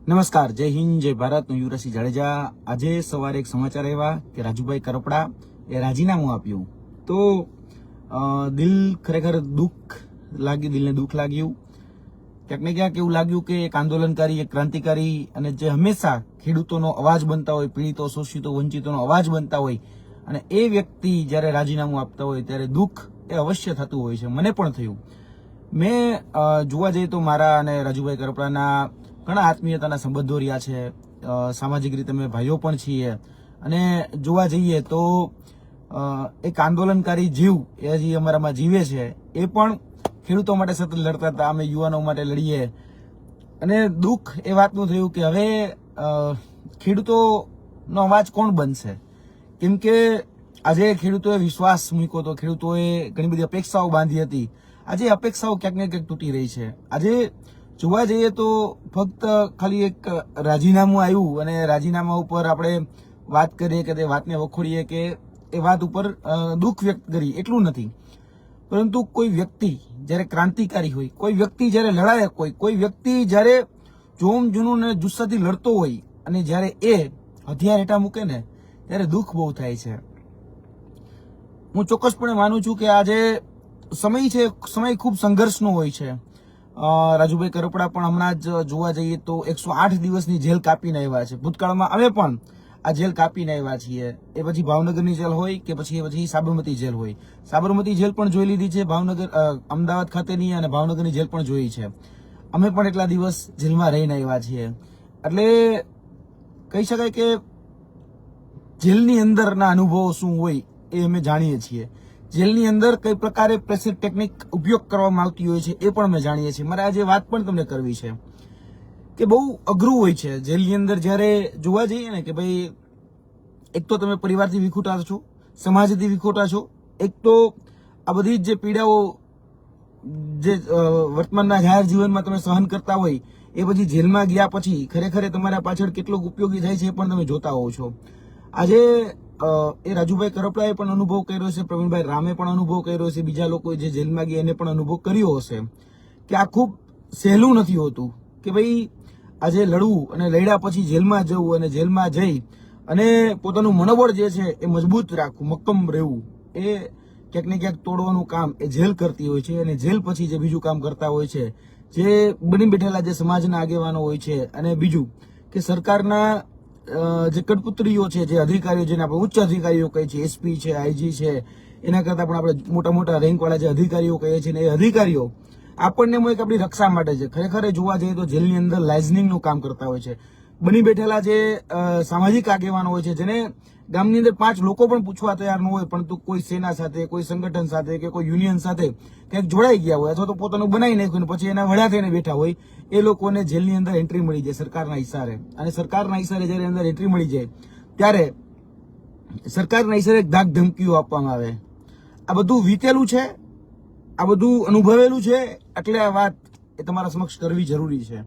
નમસ્કાર, જય હિન્દ, જય ભારત. હું યુવરાજસિંહ જાડેજા. આજે સવારે એક સમાચાર આવ્યા કે રાજુભાઈ કરપડા એ રાજીનામું આપ્યું. તો દિલ ખરેખર દિલને દુઃખ લાગ્યું. ક્યાંક ને ક્યાંક એવું લાગ્યું કે એક આંદોલનકારી, એક ક્રાંતિકારી અને જે હંમેશા ખેડૂતોનો અવાજ બનતા હોય, પીડિતો, શોષિતો, વંચિતોનો અવાજ બનતા હોય, અને એ વ્યક્તિ જ્યારે રાજીનામું આપતા હોય ત્યારે દુઃખ એ અવશ્ય થતું હોય છે. મને પણ થયું. મેં જોવા જઈએ તો મારા અને રાજુભાઈ કરપડાના ઘણા આત્મીયતાના સંબંધો રહ્યા છે. સામાજિક રીતે અમે ભાઈઓ પણ છીએ. અને જોવા જઈએ તો એક આંદોલનકારી જીવ એ હજી અમારામાં જીવે છે. એ પણ ખેડૂતો માટે સતત લડતા હતા, અમે યુવાનો માટે લડીએ. અને દુઃખ એ વાતનું થયું કે હવે ખેડૂતોનો અવાજ કોણ બનશે? કેમ કે આજે ખેડૂતોએ વિશ્વાસ મૂક્યો હતો, ખેડૂતોએ ઘણી બધી અપેક્ષાઓ બાંધી હતી. આજે અપેક્ષાઓ ક્યાંક ને ક્યાંક તૂટી રહી છે. આજે જોવા જઈએ તો ફક્ત ખાલી એક રાજીનામું આવ્યું અને રાજીનામા ઉપર આપણે વાત કરીએ કે તે વાતને વખોડીએ કે એ વાત ઉપર દુઃખ વ્યક્ત કરીએ એટલું નથી. પરંતુ કોઈ વ્યક્તિ જ્યારે ક્રાંતિકારી હોય, કોઈ વ્યક્તિ જ્યારે લડાયક હોય, કોઈ વ્યક્તિ જ્યારે જોમ જૂનું ને જુસ્સાથી લડતો હોય અને જ્યારે એ હથિયાર હેઠા મૂકે ને ત્યારે દુઃખ બહુ થાય છે. હું ચોક્કસપણે માનું છું કે આજે સમય છે, સમય ખૂબ સંઘર્ષનો હોય છે. રાજુભાઈ કરપડા પણ હમણાં જ જોવા જઈએ તો 108 દિવસની જેલ કાપીને આવ્યા છે. ભૂતકાળમાં અમે પણ આ જેલ કાપીને આવ્યા છીએ. એ પછી ભાવનગરની જેલ હોય કે પછી સાબરમતી જેલ હોય. સાબરમતી જેલ પણ જોઈ લીધી છે, ભાવનગર અમદાવાદ ખાતેની, અને ભાવનગરની જેલ પણ જોઈ છે. અમે પણ એટલા દિવસ જેલમાં રહીને આવ્યા છીએ. એટલે કહી શકાય કે જેલની અંદરના અનુભવો શું હોય એ અમે જાણીએ છીએ. જેલની અંદર કઈ પ્રકારે પ્રેશર ટેકનિક ઉપયોગ કરવામાં આવતી હોય છે એ પણ અમે જાણીએ છીએ. મારે આજે વાત પણ તમને કરવી છે કે બહુ અઘરું હોય છે જેલની અંદર જ્યારે જોવા જઈએ ને કે ભાઈ એક તો તમે પરિવારથી વિખૂટા છો, સમાજથી વિખૂટા છો, એક તો આ બધી જે પીડાઓ જે વર્તમાનના જાહેર જીવનમાં તમે સહન કરતા હોય એ પછી જેલમાં ગયા પછી ખરેખર તમારા પાછળ કેટલો ઉપયોગી થાય છે એ પણ તમે જોતા હોવ છો. આજે એ રાજુભાઈ કરપડાએ પણ અનુભવ કર્યો છે, પ્રવીણભાઈ રામે પણ અનુભવ કર્યો છે, બીજા લોકો જે જેલમાં ગયા એને પણ અનુભવ કર્યો હશે કે આ ખૂબ સહેલું નથી હોતું કે ભાઈ આજે લડવું અને લડ્યા પછી જેલમાં જવું અને જેલમાં જઈ અને પોતાનું મનોબળ જે છે એ મજબૂત રાખવું, મક્કમ રહેવું, એ ક્યાંક ને ક્યાંક તોડવાનું કામ એ જેલ કરતી હોય છે. અને જેલ પછી જે બીજું કામ કરતા હોય છે, જે બની બેઠેલા જે સમાજના આગેવાનો હોય છે, અને બીજું કે સરકારના જે કઠપુતળીઓ છે, જે અધિકારીઓ, જેને આપણે ઉચ્ચ અધિકારીઓ કહીએ છીએ, એસપી છે, આઈજી છે, એના કરતા પણ આપણે મોટા મોટા રેન્કવાળા જે અધિકારીઓ કહીએ છીએ, એ અધિકારીઓ આપણને એક આપણી રક્ષા માટે છે. ખરેખર જોવા જઈએ તો જેલની અંદર લાઇઝનિંગનું કામ કરતા હોય છે. બની બેઠેલા જે સામાજિક આગેવાનો હોય છે, જેને ગામની અંદર 5 લોકો પણ પૂછવા તૈયાર ન હોય, પરંતુ કોઈ સેના સાથે, કોઈ સંગઠન સાથે કે કોઈ યુનિયન સાથે કંઈક જોડાઈ ગયા હોય અથવા તો પોતાનું બનાવી નાખ્યું પછી એના વડા થઈને બેઠા હોય, એ લોકોને જેલની અંદર એન્ટ્રી મળી જાય સરકારના ઈશારે. અને સરકારના ઈશારે જ્યારે અંદર એન્ટ્રી મળી જાય ત્યારે સરકારના ઈશારે ધાક ધમકીઓ આપવામાં આવે. આ બધું વીતેલું છે, આ બધું અનુભવેલું છે. એટલે આ વાત એ તમારા સમક્ષ કરવી જરૂરી છે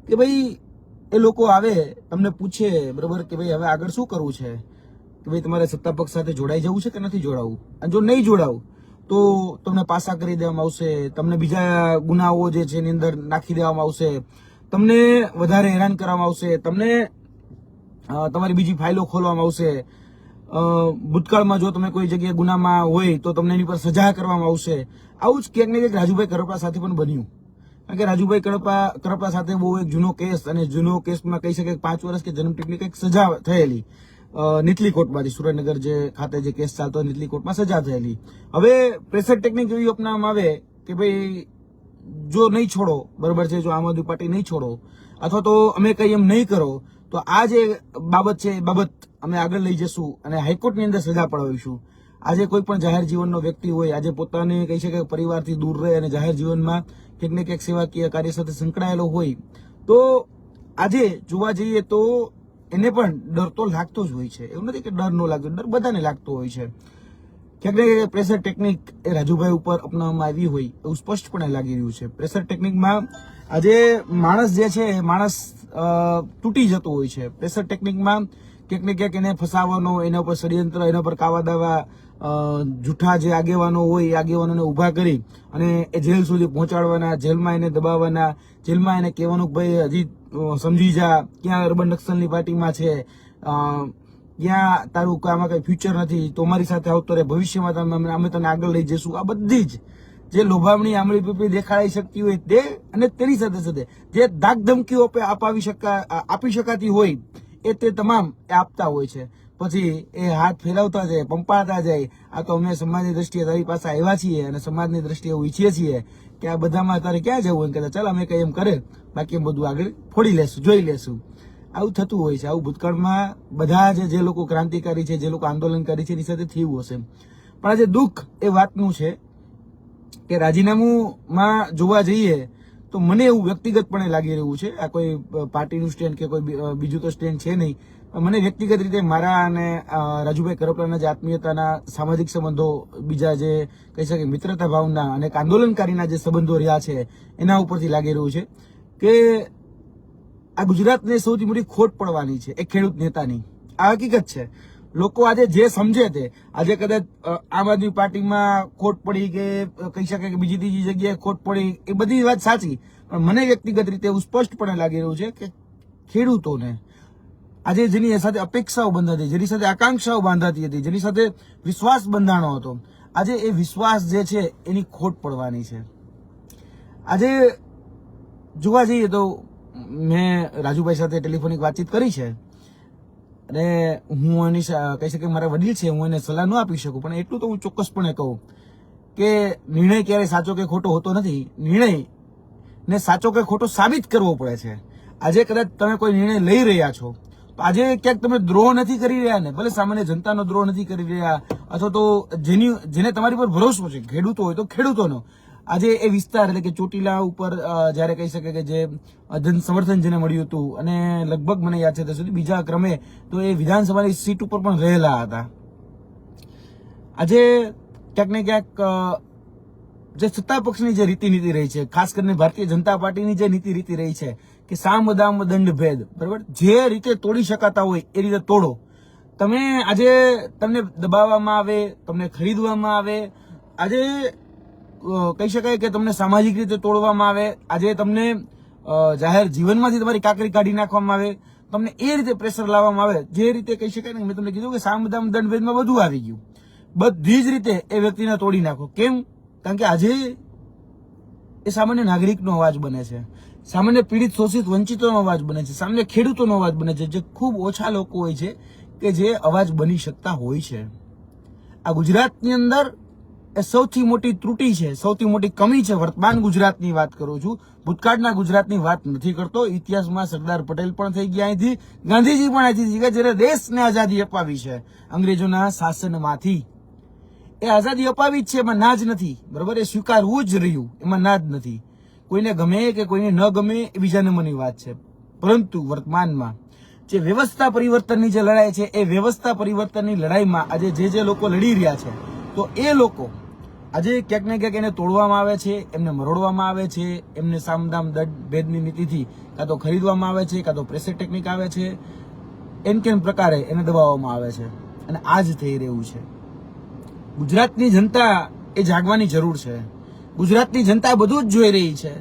કે ભાઈ એ લોકો આવે તમને પૂછે, બરોબર, કે ભાઈ હવે આગળ શું કરવું છે, કે ભાઈ તમારે સત્તા પક્ષ સાથે જોડાઈ જવું છે કે નથી જોડાવું. અને જો નહીં જોડાવું તો તમને પાસા કરી દેવામાં આવશે, તમને બીજા ગુનાઓ જે છે એની અંદર નાખી દેવામાં આવશે, તમને વધારે હેરાન કરવામાં આવશે, તમને તમારી બીજી ફાઇલો ખોલવામાં આવશે. ભૂતકાળમાં જો તમે કોઈ જગ્યાએ ગુનામાં હોય તો તમને એની પર સજા કરવામાં આવશે. આવું જ ક્યાંક ને ક્યાંક રાજુભાઈ કરપડા સાથે પણ બન્યું. કારણ કે રાજુભાઈ કરપડા સાથે બહુ એક જૂનો કેસ, અને જૂનો કેસમાં કહી શકાય 5 વર્ષ કે જન્મટીપની કંઈક સજા થયેલી નીતલી કોર્ટમાંથી, સુરેન્દ્રનગર જે ખાતે જે કેસ ચાલતો નીતલી કોર્ટમાં સજા થયેલી. હવે પ્રેશર ટેકનિક એવી અપનાવવામાં આવે કે ભાઈ જો નહીં છોડો, બરોબર છે, જો આમ આદમી પાર્ટી નહીં છોડો અથવા તો અમે કઈ એમ નહીં કરો તો આ જે બાબત છે એ બાબત અમે આગળ લઈ જશું અને હાઈકોર્ટની અંદર સજા પડાવીશું. આજે કોઈ પણ જાહેર જીવનનો વ્યક્તિ હોય, આજે પોતાને કહી શકાય પરિવારથી દૂર રહે અને જાહેર જીવનમાં ક્યાંક ને ક્યાંક સેવાકીય કાર્ય સાથે સંકળાયેલો હોય તો આજે જોવા જઈએ તો એને પણ ડર તો લાગતો જ હોય છે. એવું નથી કે ડર ન લાગતો, ડર બધાને લાગતો હોય છે. ક્યાંક ને ક્યાંક પ્રેશર ટેકનિક એ રાજુભાઈ ઉપર અપનાવવામાં આવી હોય એવું સ્પષ્ટપણે લાગી રહ્યું છે. પ્રેશર ટેકનિકમાં આજે માણસ જે છે માણસ તૂટી જતો હોય છે. પ્રેશર ટેકનિકમાં ક્યાંક ને ક્યાંક એને ફસાવાનો, એના ઉપર ષડયંત્ર, એના ઉપર કાવા દાવા, જૂઠા જે આગેવાનો હોય એ આગેવાનોને ઉભા કરી અને એ જેલ સુધી પહોંચાડવાના, જેલમાં એને દબાવવાના, જેલમાં એને કહેવાનું કે ભાઈ હજી સમજી જા, ક્યાં અર્બન નક્સલની પાર્ટીમાં છે, ક્યાં તારું આમાં કઈ ફ્યુચર નથી, તો અમારી સાથે આવતો રહે, ભવિષ્યમાં અમે તને આગળ લઈ જઈશું. આ બધી જ જે લોભામણી આમળી પીપળી દેખાડી શકતી હોય તે, અને તેની સાથે સાથે જે ધાક ધમકીઓ આપી શકાતી હોય એ તે તમામ એ આપતા હોય છે. પછી એ હાથ ફેરવતા જાય, પંપાતા જાય, આ તો અમે સમાજની દ્રષ્ટિએ તારી પાસે આવ્યા છીએ અને સમાજની દ્રષ્ટિએ એવું ઈચ્છીએ છીએ કે આ બધામાં તારે ક્યાં જવું, એમ કહેતા ચાલ અમે કઈ એમ કરે, બાકી એમ બધું આગળ ફોડી લેશું, જોઈ લેશું. આવું થતું હોય છે. આવું ભૂતકાળમાં બધા જે લોકો ક્રાંતિકારી છે, જે લોકો આંદોલનકારી છે, એની સાથે થયું હશે. પણ આજે દુઃખ એ વાતનું છે કે રાજીનામુંમાં જોવા જઈએ તો મને એવું વ્યક્તિગતપણે લાગી રહ્યું છે, આ કોઈ પાર્ટીનું સ્ટેન્ડ કે કોઈ બીજું તો સ્ટેન્ડ છે નહીં, મને વ્યક્તિગત રીતે મારા અને રાજુભાઈ કરપલાના જે આત્મીયતાના સામાજિક સંબંધો, બીજા જે કહી શકે મિત્રતા ભાવના અને આંદોલનકારીના જે સંબંધો રહ્યા છે એના ઉપરથી લાગી રહ્યું છે કે આ ગુજરાતને સૌથી મોટી ખોટ પડવાની છે એક ખેડૂત નેતાની. આ હકીકત છે. લોકો આજે જે સમજે તે, આજે કદાચ આમ આદમી પાર્ટીમાં ખોટ પડી કે કહી શકે કે બીજી ત્રીજી જગ્યાએ ખોટ પડી, એ બધી વાત સાચી, પણ મને વ્યક્તિગત રીતે એવું સ્પષ્ટપણે લાગી રહ્યું છે કે ખેડૂતોને આજે જેની સાથે અપેક્ષાઓ બંધાતી, જેની સાથે આકાંક્ષાઓ બાંધાતી હતી, જેની સાથે વિશ્વાસ બંધાણો હતો, આજે એ વિશ્વાસ જે છે એની ખોટ પડવાની છે. આજે જોવા જઈએ તો મેં રાજુભાઈ સાથે ટેલિફોનિક વાતચીત કરી છે અને હું એની કહી શકે મારા વડીલ છે, હું એને સલાહ ન આપી શકું, પણ એટલું તો હું ચોક્કસપણે કહું કે નિર્ણય ક્યારેય સાચો કે ખોટો હોતો નથી. નિર્ણય ને સાચો કે ખોટો સાબિત કરવો પડે છે. આજે કદાચ તમે કોઈ નિર્ણય લઈ રહ્યા છો તો આજે ક્યાંક તમે દ્રોહ નથી કરી રહ્યા ને, ભલે સામાન્ય જનતાનો દ્રોહ નથી કરી રહ્યા, અથવા તો જેને તમારી પર ભરોસો છે, ખેડૂતો હોય તો ખેડૂતોનો, આજે એ વિસ્તાર એટલે કે ચોટીલા ઉપર જયારે કહી શકે કે જે જન સમર્થન જેને મળ્યું હતું અને લગભગ મને યાદ છે ત્યાં સુધી બીજા ક્રમે તો એ વિધાનસભાની સીટ ઉપર પણ રહેલા હતા. આજે ક્યાંક ને ક્યાંક જે સત્તા પક્ષની જે રીતિ રહી છે, ખાસ કરીને ભારતીય જનતા પાર્ટીની જે રીતિ રહી છે કે સામ દામ દંડ ભેદ, બરાબર, જે રીતે તોડી શકાતા હોય એ રીતે તોડો. તમે આજે તમને દબાવવામાં આવે, તમને ખરીદવામાં આવે, આજે કહી શકાય કે તમને સામાજિક રીતે તોડવામાં આવે, આજે તમને જાહેર જીવનમાંથી તમારી કાકરી કાઢી નાખવામાં આવે, તમને એ રીતે પ્રેશર લાવવામાં આવે, જે રીતે કહી શકાય ને, મેં તમને કીધું કે સામ દામ દંડ ભેદમાં બધું આવી ગયું. બધી જ રીતે એ વ્યક્તિને તોડી નાખો. કેમ? કારણ કે આજે એ સામાન્ય નાગરિકનો અવાજ બને છે, સામાન્ય પીડિત શોષિત વંચિતોનો અવાજ બને છે, સામાન્ય ખેડૂતોનો અવાજ બને છે, જે ખૂબ ઓછા લોકો હોય છે કે જે અવાજ બની શકતા હોય છે. આ ગુજરાતની અંદર એ સૌથી મોટી ત્રુટિ છે, સૌથી મોટી કમી છે. વર્તમાન ગુજરાતની વાત કરું છું, ભૂતકાળના ગુજરાતની વાત નથી કરતો. ઇતિહાસમાં સરદાર પટેલ પણ થઈ ગયા અહીંથી, ગાંધીજી પણ અહીંથી થઈ ગયા, જ્યારે દેશને આઝાદી અપાવી છે અંગ્રેજોના શાસનમાંથી. એ આઝાદી અપાવી જ છે, એમાં ના જ નથી, બરોબર, એ સ્વીકારવું જ રહ્યું, એમાં ના જ નથી. કોઈને ગમે કે કોઈને ન ગમે એ બીજા નંબરની વાત છે, પરંતુ વર્તમાનમાં જે વ્યવસ્થા પરિવર્તનની જે લડાઈ છે, એ વ્યવસ્થા પરિવર્તનની લડાઈમાં આજે જે લોકો લડી રહ્યા છે, તો એ લોકો આજે ક્યાંક ને ક્યાંક એને તોડવામાં આવે છે, એમને મરોડવામાં આવે છે, એમને સામદામ ભેદની નીતિથી કાં તો ખરીદવામાં આવે છે, કાં તો પ્રેશર ટેકનિક આવે છે, એમ કેમ પ્રકારે એને દબાવવામાં આવે છે. અને આ જ થઈ રહ્યું છે. ગુજરાતની જનતા એ જાગવાની જરૂર છે. ગુજરાતની જનતા બધું જ જોઈ રહી છે.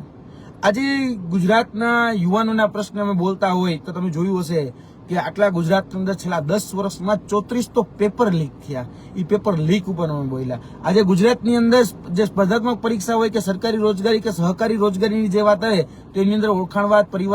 આજે ગુજરાતના યુવાનોના પ્રશ્ન અમે બોલતા હોય તો તમે જોયું હશે કે આટલા ગુજરાતની અંદર છેલ્લા 10 વર્ષમાં 34 તો પેપર લીક થયા. એ પેપર લીક ઉપર અમે બોલ્યા. આજે ગુજરાતની અંદર જે સ્પર્ધાત્મક પરીક્ષા હોય કે સરકારી રોજગારી કે સહકારી રોજગારીની જે વાત આવે તો એની અંદર ઓળખાણવાદ, પરિવાર